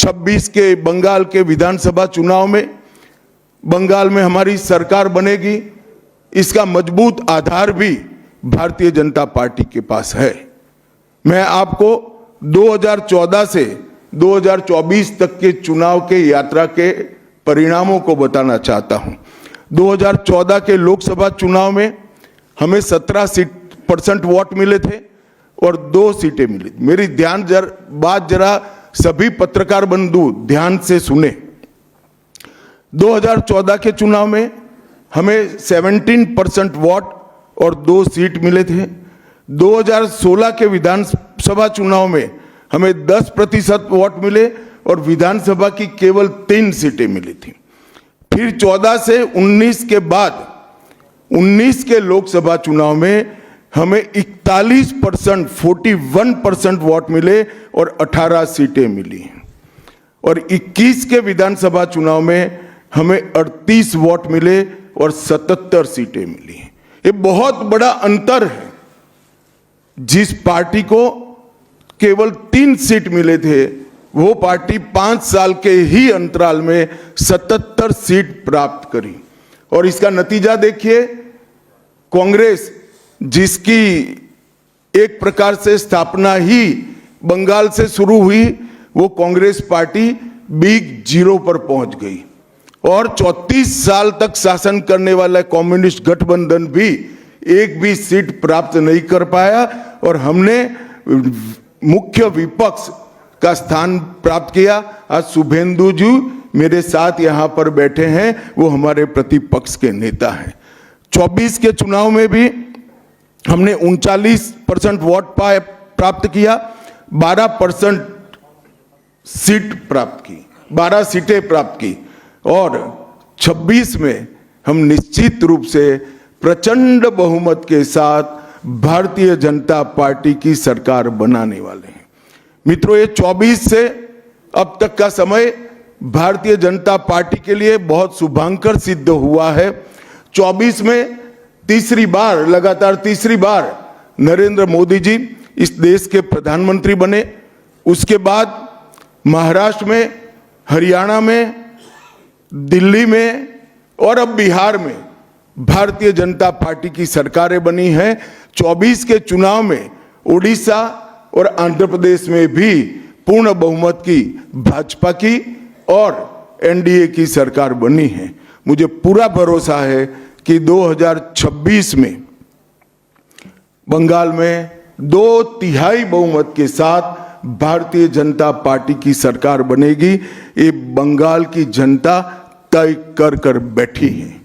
26 के बंगाल के विधानसभा चुनाव में बंगाल में हमारी सरकार बनेगी, इसका मजबूत आधार भी भारतीय जनता पार्टी के पास है। मैं आपको 2014 से 2024 तक के चुनाव के यात्रा के परिणामों को बताना चाहता हूं। 2014 के लोकसभा चुनाव में हमें 17% वोट मिले थे और 2 सीटें मिली। मेरी बात जरा सभी पत्रकार बंधु ध्यान से सुने। 2014 के चुनाव में हमें 17% वोट और 2 सीट मिले थे। 2016 के विधानसभा चुनाव में हमें 10% वोट मिले और विधानसभा की केवल 3 सीटें मिली थी। फिर 14 से 19 के बाद 19 के लोकसभा चुनाव में हमें 41% वोट मिले और 18 सीटें मिली और 21 के विधानसभा चुनाव में हमें 38 वोट मिले और 77 सीटें मिली। ये बहुत बड़ा अंतर है। जिस पार्टी को केवल 3 सीट मिले थे, वो पार्टी 5 साल के ही अंतराल में 77 सीट प्राप्त करी। और इसका नतीजा देखिए, कांग्रेस जिसकी एक प्रकार से स्थापना ही बंगाल से शुरू हुई, वो कांग्रेस पार्टी बिग जीरो पर पहुंच गई और 34 साल तक शासन करने वाला कम्युनिस्ट गठबंधन भी एक भी सीट प्राप्त नहीं कर पाया और हमने मुख्य विपक्ष का स्थान प्राप्त किया। आज शुभेंदु जी मेरे साथ यहां पर बैठे हैं, वो हमारे प्रतिपक्ष के नेता हैं। 24 के चुनाव में भी हमने 39% वोट प्राप्त किया, 12% सीट प्राप्त की, 12 सीटें प्राप्त की और 26 में हम निश्चित रूप से प्रचंड बहुमत के साथ भारतीय जनता पार्टी की सरकार बनाने वाले हैं। मित्रों, ये 24 से अब तक का समय भारतीय जनता पार्टी के लिए बहुत शुभंकर सिद्ध हुआ है। 24 में लगातार तीसरी बार नरेंद्र मोदी जी इस देश के प्रधानमंत्री बने। उसके बाद महाराष्ट्र में, हरियाणा में, दिल्ली में और अब बिहार में भारतीय जनता पार्टी की सरकारें बनी हैं। 24 के चुनाव में उड़ीसा और आंध्र प्रदेश में भी पूर्ण बहुमत की भाजपा की और एनडीए की सरकार बनी है। मुझे पूरा भरोसा है कि 2026 में बंगाल में 2/3 बहुमत के साथ भारतीय जनता पार्टी की सरकार बनेगी। ये बंगाल की जनता तय कर बैठी है।